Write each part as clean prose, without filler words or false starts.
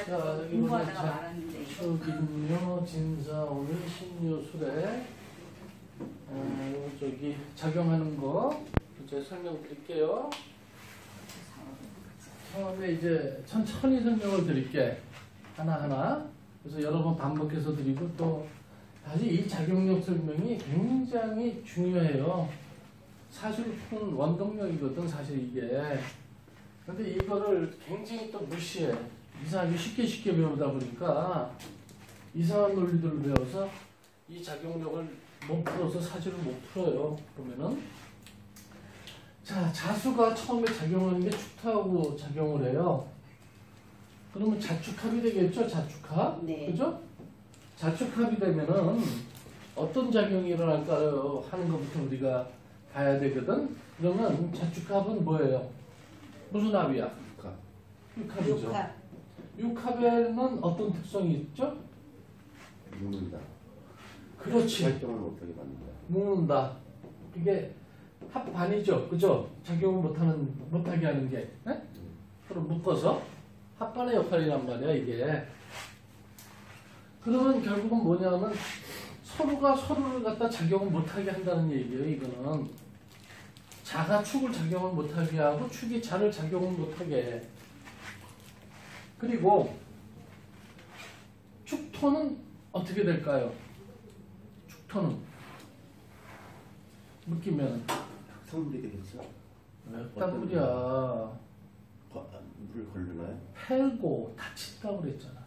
자, 공부하다가 말았는데. 축인요, 진사, 오늘 신유, 수레. 저기 작용하는 거 이제 설명드릴게요. 처음에 이제 천천히 설명을 드릴게. 하나하나. 그래서 여러 번 반복해서 드리고 또 사실 이 작용력 설명이 굉장히 중요해요. 사실 푼 원동력이거든 사실 이게. 근데 이거를 굉장히 또 무시해. 이상하게 쉽게 배우다 보니까 이상한 논리들을 배워서 이 작용력을 못 풀어서 사실을 못 풀어요. 그러면은 자, 자수가 처음에 작용하는 게 축토하고 작용을 해요. 그러면 자축합이 되겠죠? 자축합? 네. 그죠? 자축합이 되면은 어떤 작용이 일어날까요? 하는 것부터 우리가 봐야 되거든? 그러면 자축합은 뭐예요? 무슨 합이야? 육합이죠. 육합에는 어떤 특성이 있죠? 묶는다. 그렇지. 활동을 못하게 만든다. 묶는다. 이게 합반이죠. 그죠? 작용을 못하게 하는 게. 그럼 묶어서 합반의 역할이란 말이야, 이게. 그러면 결국은 뭐냐면 서로가 서로를 갖다 작용을 못하게 한다는 얘기예요, 이거는. 자가 축을 작용을 못하게 하고 축이 자를 작용을 못하게 해. 그리고 축토는 어떻게 될까요? 축토는 묶이면 흙탕물이 되겠죠? 흙탕물이야. 물을 걸르나요? 패고 다친다고 그랬잖아.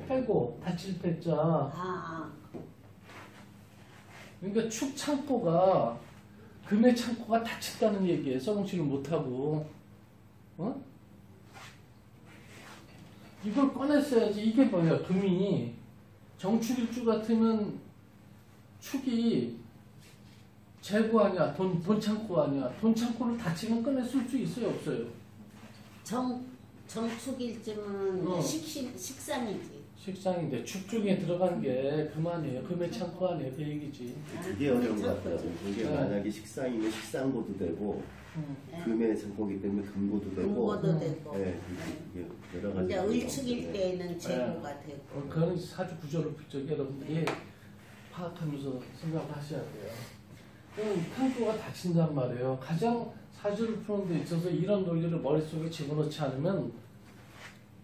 패고 다칠 패자. 그러니까 축 창고가 금의 창고가 닫힌다는 얘기예요. 써먹지를 못하고. 어? 이걸 꺼냈어야지. 이게 뭐야? 금이 정축일주 같으면 축이 재고 아니야? 돈 창고 아니야? 돈 창고를 닫히면 꺼냈을 수 있어요? 없어요? 정축일쯤은 식상이지. 식상인데 축 중에 들어간 게 금 아니에요? 금의 창고 아니에요? 그 얘기지. 되게 어려운 것 같아요. 이게 만약에 식상이면 식상고도 되고 금의 창고기 때문에 금고도 되고 금고도 되고. 네, 이게 여러 가지. 이제 을축일 때는 재고가 되고. 그런 사주 구조를 저기 여러분들이 파악하면서 생각을 하셔야 돼요. 그럼 창고가 닫힌단 말이에요. 가장 사주를 푸는 데 있어서 이런 논리를 머릿속에 집어넣지 않으면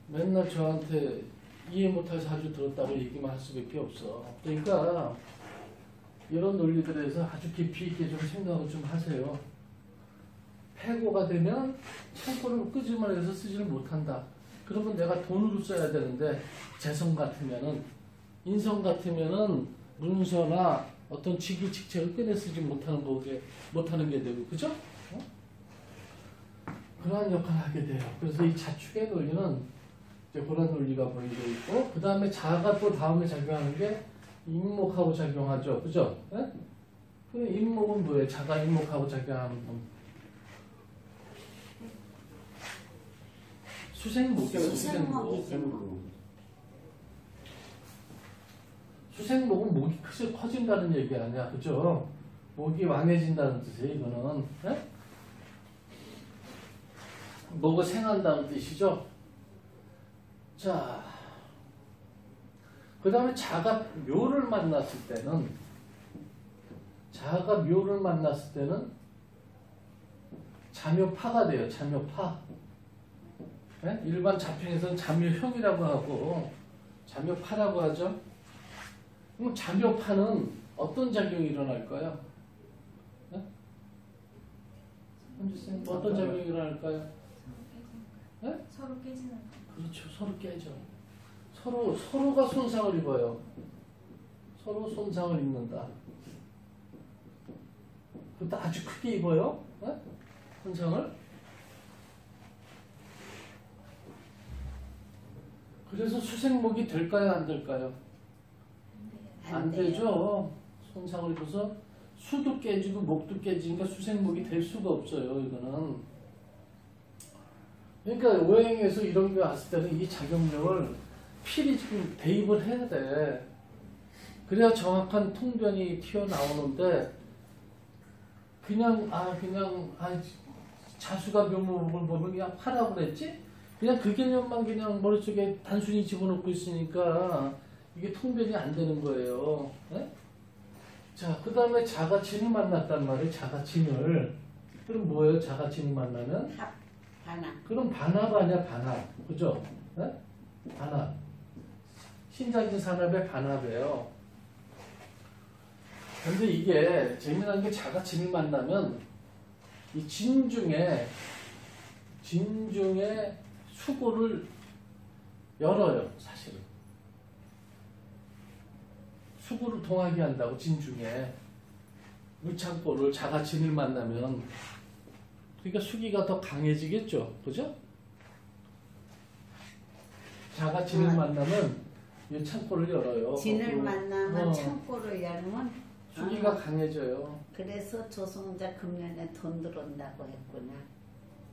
맨날 저한테 이해 못할 사주 들었다고 얘기만 할 수밖에 없어. 그러니까 이런 논리들에서 아주 깊이 있게 좀 생각을 좀 하세요. 패고가 되면 창고를 끄집어내서 쓰지를 못한다. 그러면 내가 돈으로 써야 되는데 재성 같으면은 인성 같으면은 문서나 어떤 직위 직책을 꺼내 쓰지 못하는 게 되고, 그죠? 그러한 역할을 하게 돼요. 그래서 이 자축의 논리는 그런 논리가 보이고 있고, 그 다음에 자가 또 다음에 작용하는 게 인목하고 작용하죠. 그죠? 네? 그럼 인목은 뭐예요? 자가 인목하고 작용하는 건. 수생목이에요. 수생목은 목이 커진다는 얘기 아니야. 그죠? 목이 왕해진다는 뜻이에요. 이거는. 네? 목을 생한다는 뜻이죠. 자, 그 다음에 자가 묘를 만났을 때는 자묘파가 돼요. 자묘파. 네? 일반 자평에서는 자묘형이라고 하고 자묘파라고 하죠. 그럼 자묘파는 어떤 작용이 일어날까요? 네? 어떤 작용이 일어날까요? 네? 서로 깨지는. 그렇죠. 서로 깨져. 서로가 손상을 입어요. 서로 손상을 입는다. 그것도 아주 크게 입어요. 네? 손상을. 그래서 수생목이 될까요? 안 될까요? 안 되죠. 손상을 입어서 수도 깨지고 목도 깨지니까 수생목이 될 수가 없어요. 이거는. 그러니까 오행에서 이런 게 왔을 때는 이 작용력을 필히 지금 대입을 해야 돼. 그래야 정확한 통변이 튀어나오는데 그냥 자수가 묘목을 보면 그냥 파라고 그랬지? 그냥 그 개념만 그냥 머릿속에 단순히 집어넣고 있으니까 이게 통변이 안 되는 거예요. 네? 자, 그 다음에 자가친을 만났단 말이에요. 자가친을. 그럼 뭐예요? 자가친을 만나면? 반합. 그럼 반합 아니야, 반합. 그죠? 네? 반합. 신자진 산합의 반합이에요. 근데 이게 재미난 게 자가친을 만나면 이 진중에 수고를 열어요, 사실은. 수고를 통하게 한다고, 진중에. 물창고를 자가친을 만나면. 그러니까 수기가 더 강해지겠죠, 그죠? 자가친을 만나면 이 창고를 열어요. 진을 거꾸로. 만나면 창고를 열면 수기가 강해져요. 그래서 조성자 금년에 돈 들어온다고 했구나.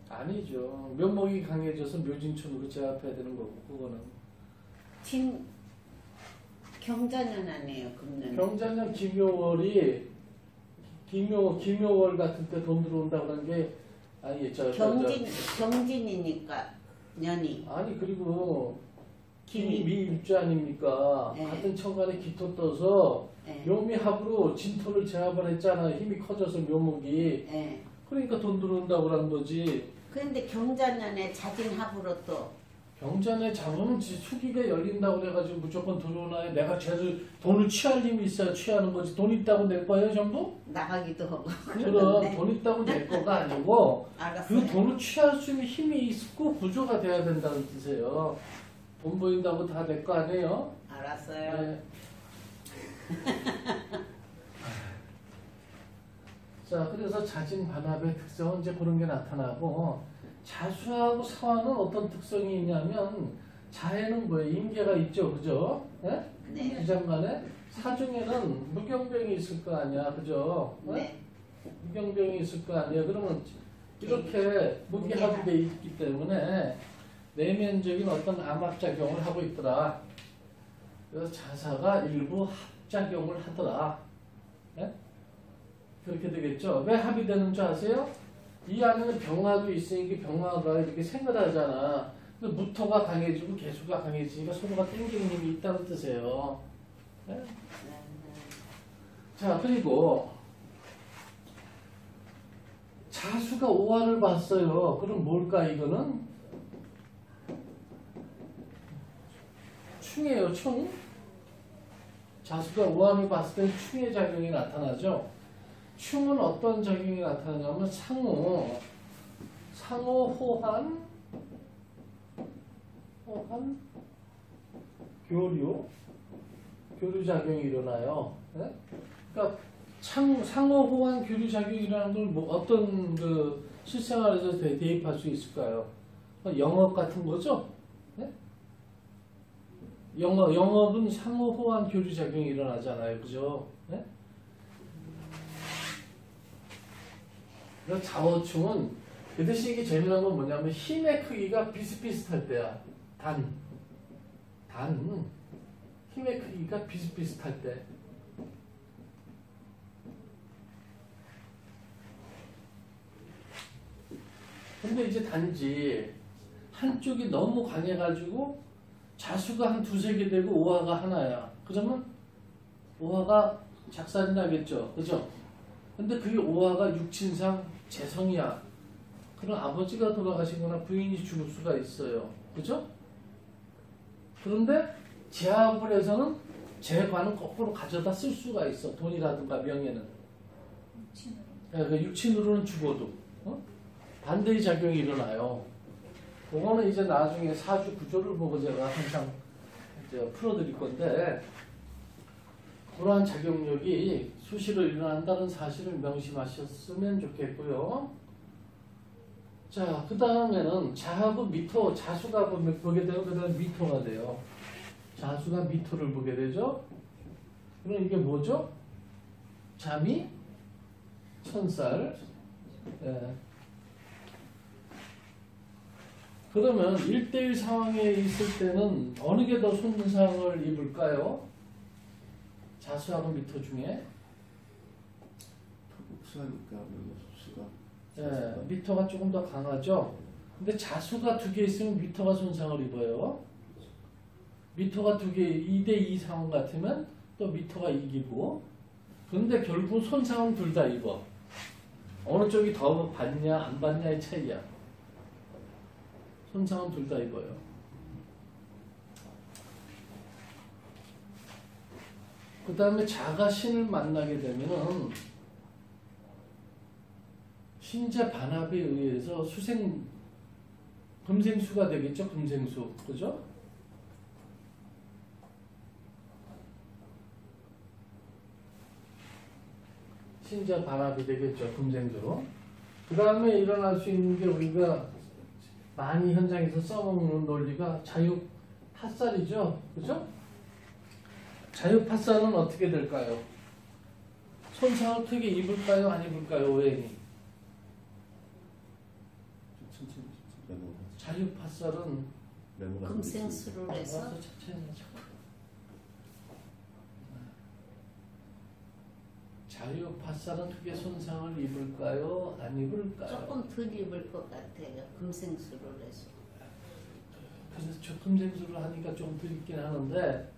아니죠. 묘목이 강해져서 묘진춘으로 제압해야 되는 거고, 그거는. 진 경자년 아니에요, 금년. 경자년 김묘월이 김묘월 같은 때 돈 들어온다고 하는 게 아니 경진이니까 년이. 아니 그리고 김이 미입주 아닙니까? 네. 같은 천간에 기토 떠서 네. 묘미합으로 진토를 제압을 했잖아요. 힘이 커져서 묘목이. 네. 그러니까 돈 들어온다고 하는 거지. 그런데 경자년에 자진합으로 또 경전에 잡으면 수기가 열린다고 그래가지고 무조건 들어오나요? 내가 돈을 취할 힘이 있어야 취하는 거지. 돈 있다고 낼 거예요, 전부? 나가기도 하고. 그럼 돈 있다고 낼 거가 아니고 알았어요. 그 돈을 취할 수 있는 힘이 있고 구조가 돼야 된다는 뜻이에요. 돈 보인다고 다 낼 거 아니에요? 알았어요. 네. 자, 그래서 자진 반합의 특성은 이제 그런 게 나타나고 자수하고 사화는 어떤 특성이 있냐면 자에는 뭐예요? 임계가 있죠, 그죠? 네? 네. 기장간에 사중에는 무경병이 있을 거 아니야, 그죠? 네. 무경병이 있을 거 아니에요. 그러면 이렇게 무기합이 돼 있기 때문에 내면적인 어떤 암합작용을 하고 있더라. 그래서 자사가 일부 합작용을 하더라. 네? 그렇게 되겠죠. 왜 합이 되는 줄 아세요? 이 안에는 병화도 있으니까 병화가 이렇게 생각하잖아. 근데 무토가 강해지고 개수가 강해지니까 서로가 땡기는 힘이 있다는 뜻이에요. 네? 자, 그리고 자수가 오화를 봤어요. 그럼 뭘까 이거는? 충이에요, 충. 자수가 오화를 봤을 때 충의 작용이 나타나죠. 충은 어떤 작용이 나타나냐면 상호 호환 교류 작용이 일어나요. 네? 그러니까 상호 호환 교류 작용이 일어나는 걸 뭐 어떤 그 실생활에서 대입할 수 있을까요? 영업 같은 거죠. 네? 영업은 상호 호환 교류 작용이 일어나잖아요, 그죠? 네? 그래서 자어충은 그 대신 이게 재미난 건 뭐냐면 힘의 크기가 비슷비슷할 때야. 힘의 크기가 비슷비슷할 때. 근데 이제 단지 한쪽이 너무 강해가지고 자수가 한 두세 개 되고 오화가 하나야. 그러면 오화가 작살이 나겠죠. 그죠? 근데 그게 오화가 육친상 재성이야. 그럼 아버지가 돌아가시거나 부인이 죽을 수가 있어요. 그죠? 그런데 제압을 해서는 재관은 거꾸로 가져다 쓸 수가 있어. 돈이라든가 명예는. 육친으로는 죽어도. 반대의 작용이 일어나요. 그거는 이제 나중에 사주 구조를 보고 제가 항상 이제 풀어드릴 건데, 그러한 작용력이 수시로 일어난다는 사실을 명심하셨으면 좋겠고요. 자, 그 다음에는 자하고 미토, 자수가 보게 되면 그 다음 미토가 돼요. 자수가 미토를 보게 되죠. 그럼 이게 뭐죠? 잠이 천살. 예. 그러면 1대1 상황에 있을 때는 어느 게 더 손상을 입을까요? 자수하고 미토 중에? 수하니까 수가 예, 미터가 조금 더 강하죠. 근데 자수가 두 개 있으면 미터가 손상을 입어요. 미터가 두 개, 2대2 상황 같으면 또 미터가 이기고. 그런데 결국 손상은 둘 다 입어. 어느 쪽이 더 받냐 안 받냐의 차이야. 손상은 둘 다 입어요. 그 다음에 자가 신을 만나게 되면은 신자 반합에 의해서 금생수가 되겠죠. 금생수. 그죠? 신자 반합이 되겠죠. 금생수로. 그 다음에 일어날 수 있는 게 우리가 많이 현장에서 써먹는 논리가 자유파살이죠. 그죠? 자유파살은 어떻게 될까요? 손상을 크게 입을까요? 안 입을까요? 오행이. 자유파살은 금생수를 해서 자유파살은 크게 손상을 입을까요? 안 입을까요? 조금 덜 입을 것 같아요. 금생수를 해서. 그래서 저 금생수를 하니까 좀 덜 입긴 하는데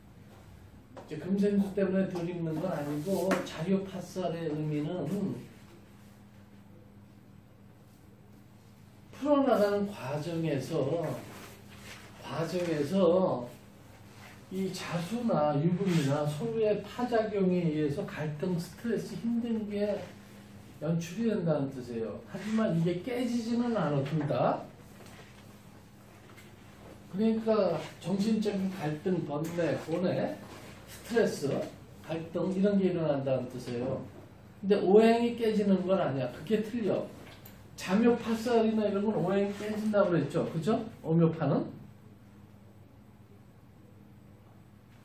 이제 금생수 때문에 덜 입는 건 아니고 자유파살의 의미는 풀어나가는 과정에서 이 자수나 유금이나 서로의 파작용에 의해서 갈등, 스트레스, 힘든 게 연출이 된다는 뜻이에요. 하지만 이게 깨지지는 않아, 둘 다. 그러니까 정신적인 갈등, 번뇌, 고뇌, 스트레스, 갈등 이런 게 일어난다는 뜻이에요. 근데 오행이 깨지는 건 아니야. 그게 틀려. 자묘파살이나 이런 건 오행이 깨진다고 그랬죠. 그죠? 오묘파는?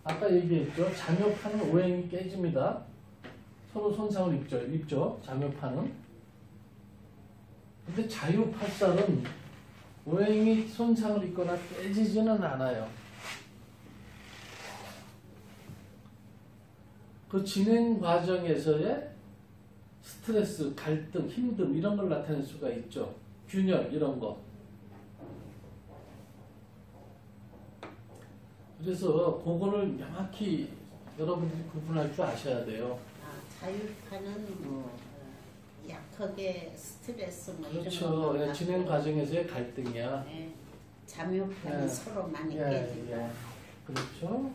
아까 얘기했죠. 자묘파는 오행이 깨집니다. 서로 손상을 입죠. 자묘파는. 근데 자유파살은 오행이 손상을 입거나 깨지지는 않아요. 그 진행 과정에서의 스트레스, 갈등, 힘듦 이런 걸 나타낼 수가 있죠. 균열 이런 거. 그래서 그거를 명확히 여러분들이 구분할 줄 아셔야 돼요. 자유파는 약하게 스트레스 뭐 그렇죠. 이런 거 진행 과정에서의 갈등이야. 예. 자묘파는 서로 많이 깨진다. 그렇죠.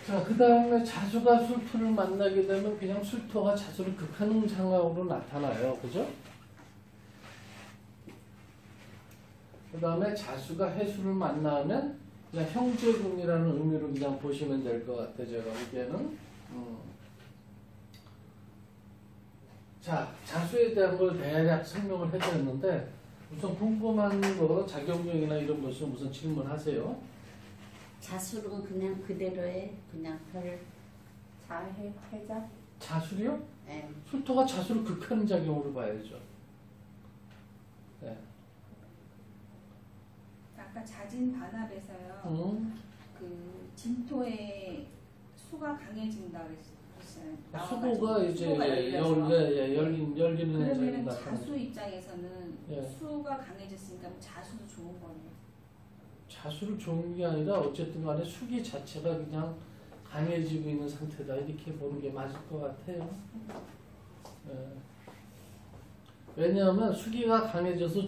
자, 그 다음에 자수가 술토를 만나게 되면 그냥 술토가 자수를 극하는 상황으로 나타나요. 그죠? 그 다음에 자수가 해수를 만나면 그냥 형제궁이라는 의미로 그냥 보시면 될 것 같아요. 제가 보기에는. 자, 자수에 대한 걸 대략 설명을 해드렸는데 우선 궁금한 거 작용력이나 이런 것을 무슨 질문하세요? 자술은 그냥 그대로의 그냥 별 해자? 자술이요? 예. 술토가 자수를 극하는 작용으로 봐야죠. 네. 아까 자진 반합에서요. 그 진토의 수가 강해진다 그랬어요. 수고가 이제 열리는 그러면 현상이 자수 나타나죠. 입장에서는 예. 수가 강해졌으니까 자수도 좋은 거네요. 자수를 좋은 게 아니라 어쨌든 간에 수기 자체가 그냥 강해지고 있는 상태다 이렇게 보는 게 맞을 것 같아요. 예. 왜냐하면 수기가 강해져서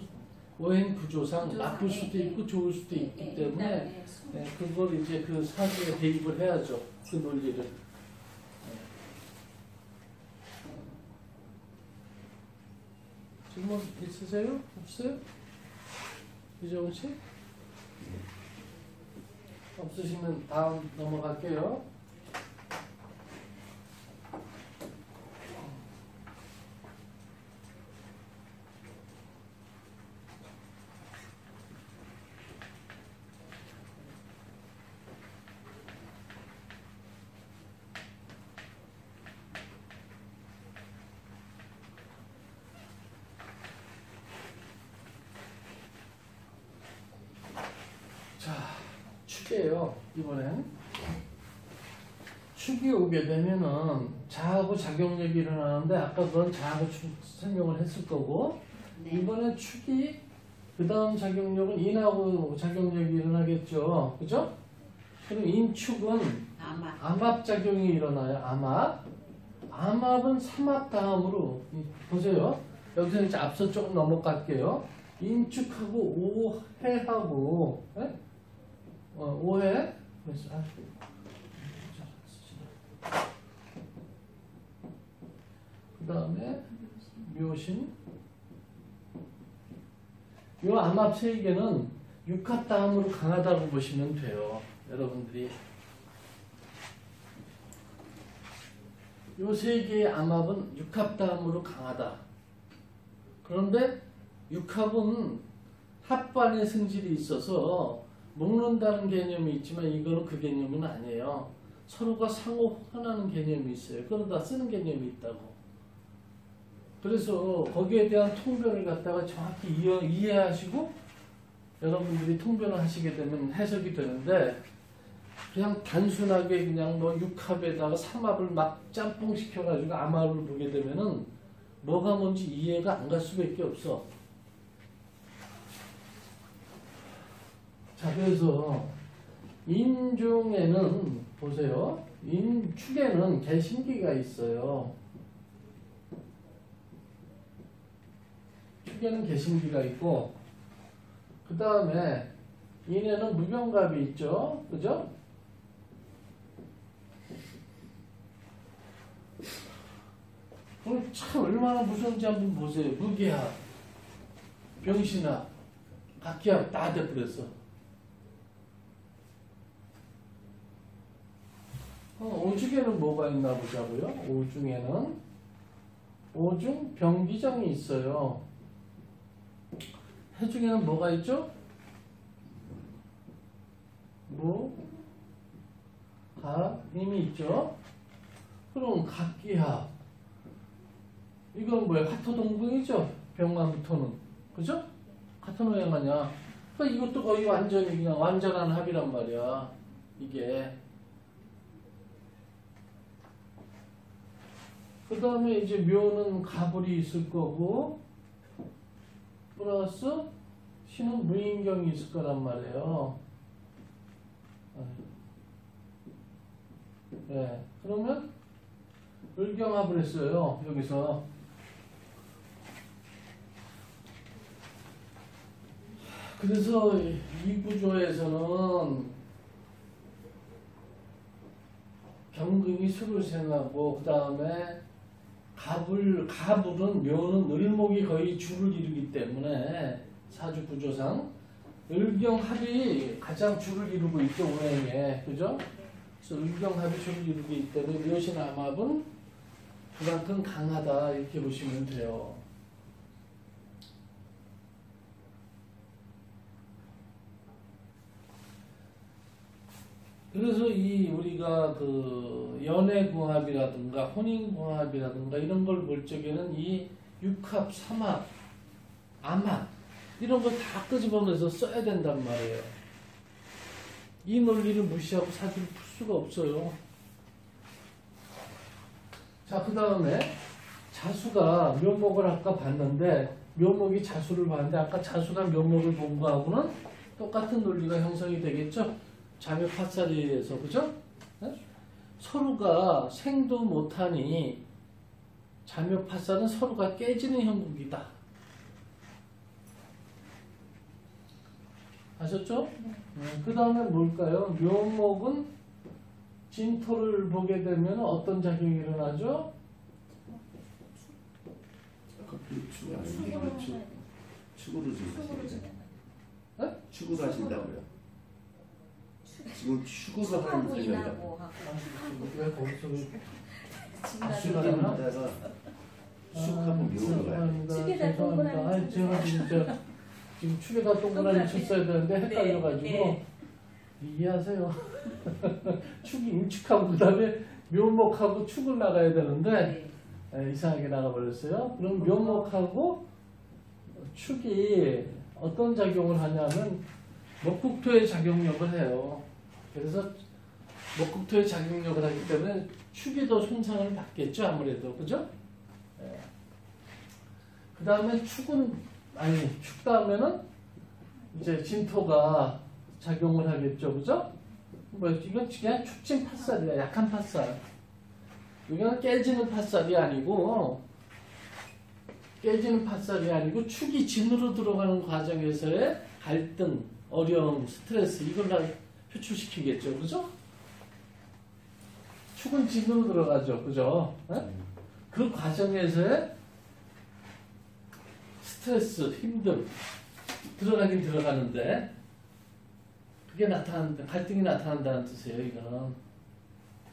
오행 구조상 나쁠 수도 있고 좋을 수도 있기 때문에 그걸 이제 그 사주에 대입을 해야죠. 그 논리를. 질문 있으세요? 없어요? 이정훈 씨? 없으시면 다음 넘어갈게요. 자, 축이에요. 이번엔 축이 오게 되면은 자하고 작용력이 일어나는데 아까 그건 자하고 축 설명을 했을 거고 네. 이번에 축이 그 다음 작용력은 인하고 작용력이 일어나겠죠. 그죠? 그럼 인축은 아마 암압작용이 일어나요. 암압은 삼압 다음으로 보세요. 여기서 이제 앞서 조금 넘어갈게요. 인축하고 오해하고 예? 오해 그 다음에 묘신 요 암압 세 개는 육합 다음으로 강하다고 보시면 돼요. 여러분들이 요 세 개의 암압은 육합 다음으로 강하다. 그런데 육합은 합반의 성질이 있어서 묶는다는 개념이 있지만 이거는 그 개념은 아니에요. 서로가 상호 호환하는 개념이 있어요. 그러다 쓰는 개념이 있다고. 그래서 거기에 대한 통변을 갖다가 정확히 이해하시고 여러분들이 통변을 하시게 되면 해석이 되는데 그냥 단순하게 그냥 뭐 육합에다가 삼합을 막 짬뽕 시켜가지고 암합을 보게 되면은 뭐가 뭔지 이해가 안 갈 수밖에 없어. 자, 그래서 인중에는 보세요. 인축에는 개신기가 있어요. 축에는 개신기가 있고 그 다음에 인에는 무병갑이 있죠. 그죠? 오늘 참 얼마나 무서운지 한번 보세요. 무기합, 병신합, 각기합 다 돼버렸어. 오중에는 뭐가 있나 보자고요. 오중에는 오중 병기정이 있어요. 해중에는 뭐가 있죠? 무, 가, 임이 있죠. 그럼 각기합. 이건 뭐야? 화토동궁이죠. 병만부터는. 그죠? 같은 모양 아니야. 그러니까 이것도 거의 완전히 그냥 완전한 합이란 말이야. 이게. 그 다음에 이제 묘는 가불이 있을 거고, 플러스 신은 무인경이 있을 거란 말이에요. 네. 그러면 을경합을 했어요. 여기서. 그래서 이 구조에서는 경금이 수를 생하고 그 다음에 가불은 묘는 을목이 거의 주를 이루기 때문에 사주 구조상 을경합이 가장 주를 이루고 있죠. 운행에. 그죠? 그래서 을경합이 주를 이루기 때문에 묘신암합은 그만큼 강하다 이렇게 보시면 돼요. 그래서 이 우리가 그 연애궁합이라든가 혼인궁합이라든가 이런 걸 볼 적에는 이 육합, 삼합, 암합 이런 걸 다 끄집어내서 써야 된단 말이에요. 이 논리를 무시하고 사주를 풀 수가 없어요. 자, 그 다음에 자수가 묘목을 아까 봤는데 묘목이 자수를 봤는데 아까 자수가 묘목을 본 거하고는 똑같은 논리가 형성이 되겠죠. 자묘 파살리에서 그죠? 네? 서로가 생도 못하니 자묘 파살은 서로가 깨지는 형국이다. 아셨죠? 그 다음에 뭘까요? 묘목은 진토를 보게 되면 어떤 작용이 일어나죠? 축으로 지금 하시는데 네? 축으로 하신다고요? 지금 축으로 하는 설명이라고. 인하고 하고 왜 거기서 축을 하다가 축하고 묘로 가요. 축에다 동그라미 제가 진짜 지금 축에다 동그라미 쳤어야 되는데 헷갈려가지고 네. 이해하세요. 축이 인축하고 그 다음에 묘목하고 축을 나가야 되는데 이상하게 나가버렸어요. 그럼 묘목하고 축이 어떤 작용을 하냐면 목국토의 작용력을 해요. 그래서 목금토에 작용력을 하기 때문에 축이 더 손상을 받겠죠, 아무래도. 그죠? 예. 그 다음에 축 다음에는 이제 진토가 작용을 하겠죠, 그죠? 뭐, 이건 그냥 축진 팥살이야, 약한 팥살. 이건 깨지는 팥살이 아니고, 축이 진으로 들어가는 과정에서의 갈등, 어려움, 스트레스, 이걸 다 표출시키겠죠, 그죠? 축은 진으로 들어가죠, 그죠? 네? 그 과정에서의 스트레스, 힘듦, 들어가긴 들어가는데, 그게 갈등이 나타난다는 뜻이에요, 이거는.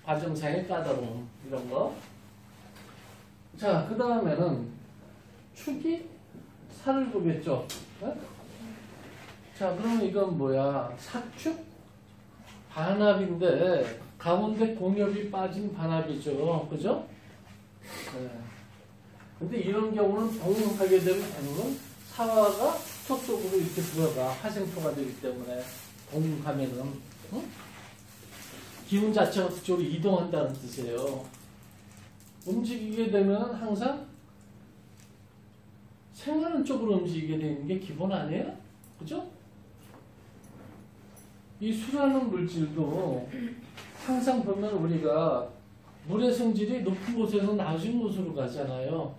과정상의 까다로움, 이런 거. 자, 그 다음에는 축이 살을 보겠죠? 네? 자, 그러면 이건 뭐야? 사축? 반합인데, 가운데 공엽이 빠진 반합이죠. 그죠? 네. 근데 이런 경우는 동하게 되면 대부분 사화가 축토 쪽으로 이렇게 들어가. 화생토가 되기 때문에. 동하면은. 응? 기운 자체가 그쪽으로 이동한다는 뜻이에요. 움직이게 되면 항상 생하는 쪽으로 움직이게 되는 게 기본 아니에요? 그죠? 이 수라는 물질도 항상 보면 우리가 물의 성질이 높은 곳에서 낮은 곳으로 가잖아요.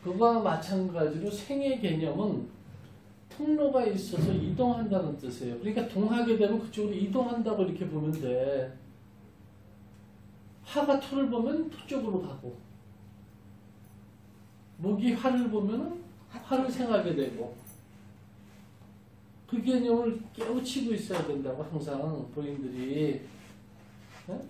그거와 마찬가지로 생의 개념은 통로가 있어서 이동한다는 뜻이에요. 그러니까 동하게 되면 그쪽으로 이동한다고 이렇게 보면 돼. 화가 토를 보면 토 쪽으로 가고, 목이 화를 보면 화를 생하게 되고, 그 개념을 깨우치고 있어야 된다고 항상 본인들이. 네?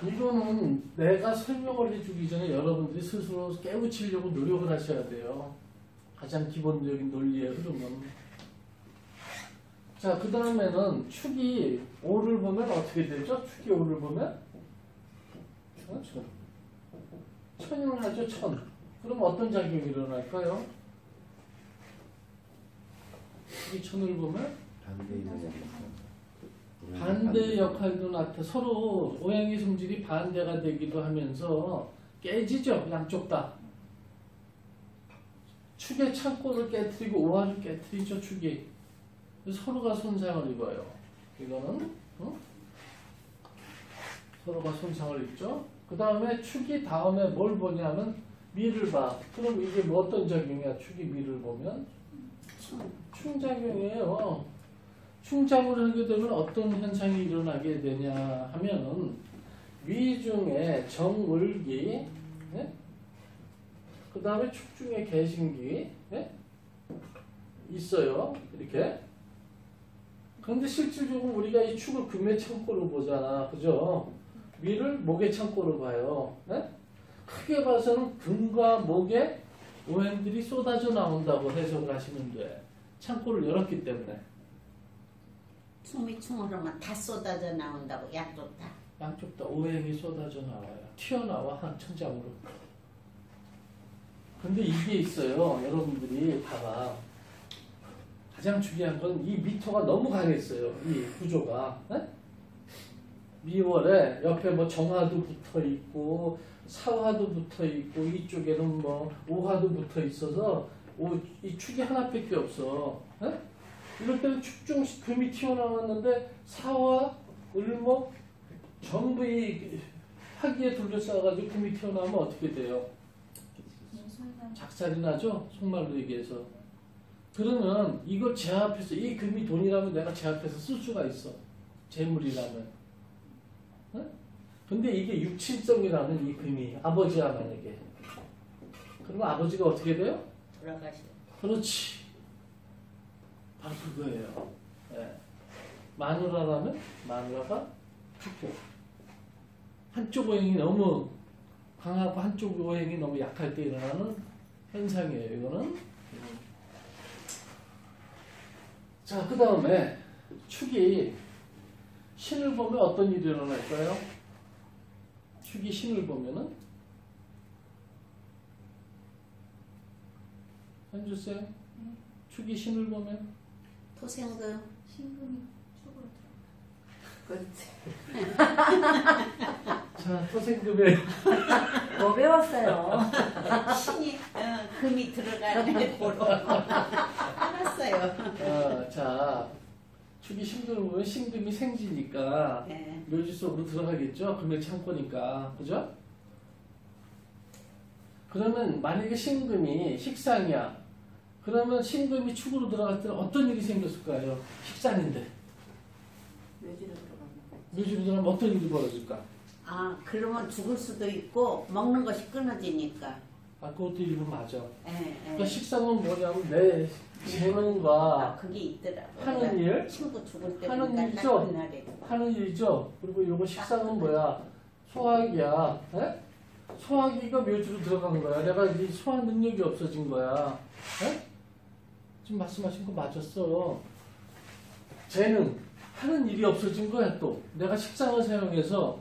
이거는 내가 설명을 해주기 전에 여러분들이 스스로 깨우치려고 노력을 하셔야 돼요. 가장 기본적인 논리의 흐름은. 자, 그 다음에는 축이 5를 보면 어떻게 되죠? 축이 5를 보면 천을 하죠, 천. 그럼 어떤 작용이 일어날까요? 이 천을 보면 반대 역할도 나타. 서로 오행의 성질이 반대가 되기도 하면서 깨지죠, 양쪽 다. 축의 창고를 깨트리고 오화를 깨트리죠, 축이. 서로가 손상을 입어요. 이거는 서로가 손상을 입죠. 그 다음에 축이 다음에 뭘 보냐면 미를 봐. 그럼 이게 뭐 어떤 작용이야? 축이 미를 보면 충작용이에요. 충작을 하게 되면 어떤 현상이 일어나게 되냐 하면은 미 중에 정을기, 네? 그 다음에 축 중에 개신기, 네? 있어요. 이렇게. 그런데 실질적으로 우리가 이 축을 금의 창고로 보잖아. 그죠? 미를 목의 창고로 봐요. 네? 크게 봐서는 금과 목에 오행들이 쏟아져 나온다고 해석을 하시면 돼. 창고를 열었기 때문에. 춤이 춤을 하면 다 쏟아져 나온다고, 양쪽 다. 양쪽 다 오행이 쏟아져 나와요. 튀어나와 한 천장으로. 근데 이게 있어요. 여러분들이 봐봐. 가장 중요한 건 이 미토가 너무 강했어요. 이 구조가. 네? 미월에 옆에 뭐 정화도 붙어 있고 사화도 붙어 있고 이쪽에는 뭐 오화도 붙어 있어서 이 축이 하나밖에 없어. 네? 이럴 때는 축중 금이 튀어나왔는데 사화, 을목 전부 이 화기에 둘러싸가지고 금이 튀어나오면 어떻게 돼요? 작살이 나죠? 속말로 얘기해서. 그러면 이걸 제압해서, 이 금이 돈이라면 내가 제압해서 쓸 수가 있어. 재물이라면. 네? 근데 이게 육친성이라는 이 금이 아버지야 만약에. 그러면 아버지가 어떻게 돼요? 돌아가시오. 그렇지. 바로 그거예요. 네. 마누라라면 마누라가 죽고 한쪽 오행이 너무 강하고 한쪽 오행이 너무 약할 때 일어나는 현상이에요. 이거는. 자, 그 다음에 축이 신을 보면 어떤 일이 일어날까요? 축이 신을 보면은 현주쌤 축이 신을 보면 토생금. 신금이 축으로 그렇지. 자, 토생금에 뭐 배웠어요? 신이 금이 들어가네 보러. 알았어요. 자, 축이 신금을 보면 신금이 생지니까 네. 묘지 속으로 들어가겠죠. 금의 창고니까, 그죠? 그러면 만약에 신금이 식상이야. 그러면 신금이 축으로 들어갈 때는 어떤 일이 생겼을까요? 식상인데. 묘지로 들어가는 거. 묘지로 들어가면 어떤 일이 벌어질까? 아 그러면 죽을 수도 있고 먹는 것이 끊어지니까. 아, 그것도 일부 맞아. 예, 그러니까 예. 식상은 뭐냐면 내 아 재능과 그게 있더라고. 하는 일, 친구 죽을 때 하는 맨날 일이죠. 그날에. 하는 일이죠. 그리고 요거 식상은 뭐야? 소화기야. 에? 소화기가 묘지로 들어간 거야. 내가 이 소화 능력이 없어진 거야. 에? 지금 말씀하신 거 맞았어. 재능, 하는 일이 없어진 거야 또. 내가 식상을 사용해서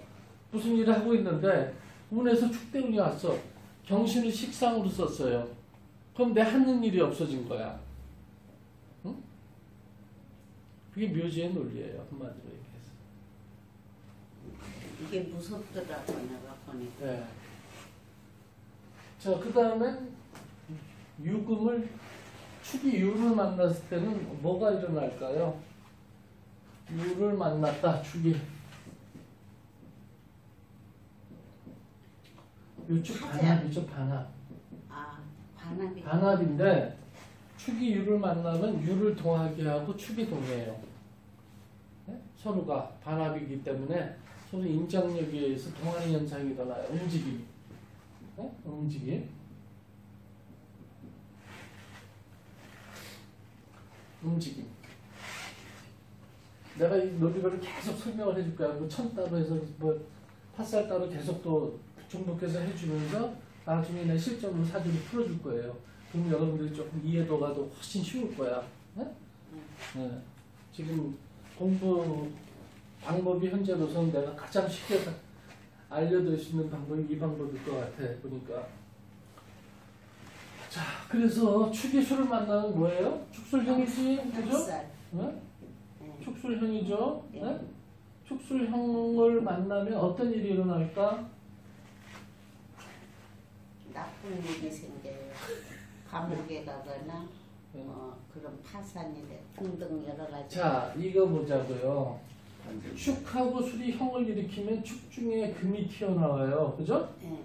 무슨 일을 하고 있는데 운에서 축대운이 왔어. 경신을 식상으로 썼어요. 그럼 내 하는 일이 없어진 거야. 응? 그게 묘지의 논리예요. 한마디로 얘기해서. 이게 무섭더라고 내가 보니까. 네. 자, 그 다음엔 유금을, 축이 유를 만났을 때는 뭐가 일어날까요? 유를 만났다, 축이. 요축 반합이죠, 반합. 아 반합이. 반합인데, 축이 유를 만나면 유를 동하게 하고 축이 동해요. 네? 서로가 반합이기 때문에 서로 인장력에 의해서 동하는 현상이 일어나요. 움직임. 네? 움직임. 움직임. 내가 이 논리를 계속 설명을 해줄 거야. 뭐 천 따로 해서 뭐 팥살 따로 계속 또 중복해서 해주면서 나중에 내 실전으로 사주를 풀어줄 거예요. 그럼 여러분들이 조금 이해도가 더 훨씬 쉬울 거야. 네? 네. 지금 공부 방법이 현재로서는 내가 가장 쉽게 알려드릴 수 있는 방법이 이 방법일 것 같아 보니까. 자, 그래서 축이수를 만나는 뭐예요? 축술형이지, 그죠? 쌀. 네? 네. 축술형이죠. 네. 네? 축술형을 만나면 어떤 일이 일어날까? 나쁜 일이 생겨요. 감옥에 가거나 네. 그런 파산이 돼 등등 여러 가지. 자, 이거 보자고요. 반전. 축하고 술이 형을 일으키면 축 중에 금이 튀어나와요. 그죠? 예.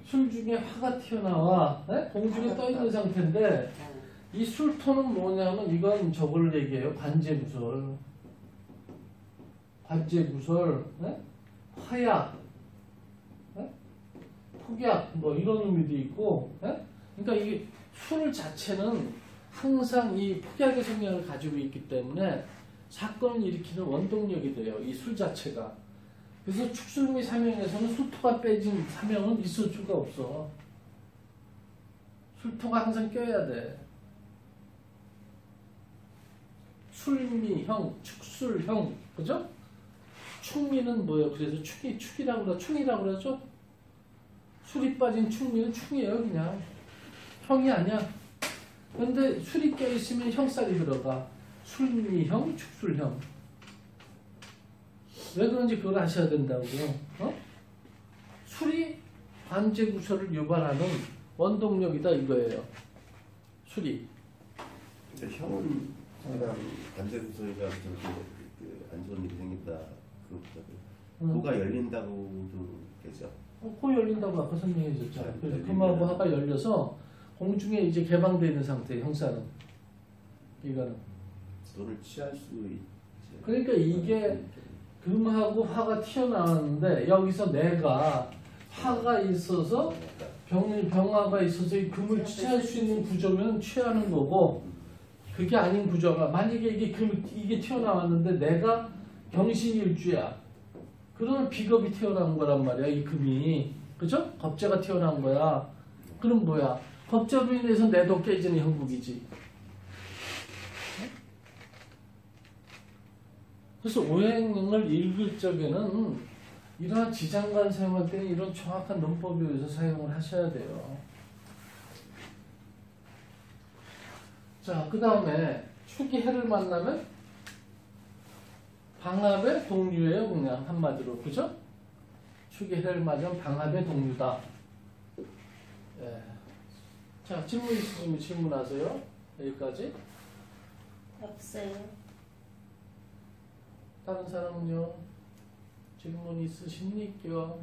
술 중에 화가 튀어나와. 네? 공중에 떠 있는 상태인데 예. 이 술토는 뭐냐면 이건 저걸 얘기해요. 관제구설. 관제구설. 네? 화약. 네? 폭약. 뭐 이런 의미도 있고. 네? 그러니까 이게 술 자체는 항상 이 폭약의 성향을 가지고 있기 때문에 사건을 일으키는 원동력이 돼요. 이 술 자체가. 그래서 축술미 사명에서는 술토가 빼진 사명은 있을 수가 없어. 술토가 항상 껴야 돼. 술미형, 축술형, 그죠? 충미는 뭐예요? 그래서 축이라고 그러죠? 충이라고 그러죠? 술이 빠진 충미는 충이에요, 그냥. 형이 아니야. 근데 술이 껴있으면 형살이 들어가. 술미형, 축술형. 왜 그런지 그걸 아셔야 된다고. 술이 관제구설을 유발하는 원동력이다 이거예요. 술이. 근데 형은 그냥 관제구설가 저렇게 안 좋은 일이 생긴다 그것보다도 코가 열린다고도 되죠. 코 열린다고 아까 설명해줬죠. 네, 그래서 열리면- 금하고 화가 열려서 공중에 이제 개방되어 있는 상태의 형사는. 이거는. 돈을 취할 수 있지. 그러니까 이게 금하고 화가 튀어나왔는데 여기서 내가 화가 있어서 병화가 있어서 이 금을 취할 수 있는 구조면 취하는 거고 그게 아닌 구조가 만약에 이게 튀어나왔는데 내가 경신일주야. 그러면 비겁이 튀어나온 거란 말이야 이 금이. 그죠? 겁재가 튀어나온 거야. 그럼 뭐야? 겁재로 인해서 내도 깨지는 형국이지. 그래서 오행을 읽을 적에는 이러한 지장관 사용할 때는 이런 정확한 논법에 의해서 사용을 하셔야 돼요. 자, 그 다음에 축이 해를 만나면 방합의 동류예요. 그냥 한마디로. 그죠? 축이 해를 맞으면 방합의 동류다. 예. 자, 질문 있으시면 질문하세요. 여기까지. 없어요. 다른 사람은요? 질문 있으십니까?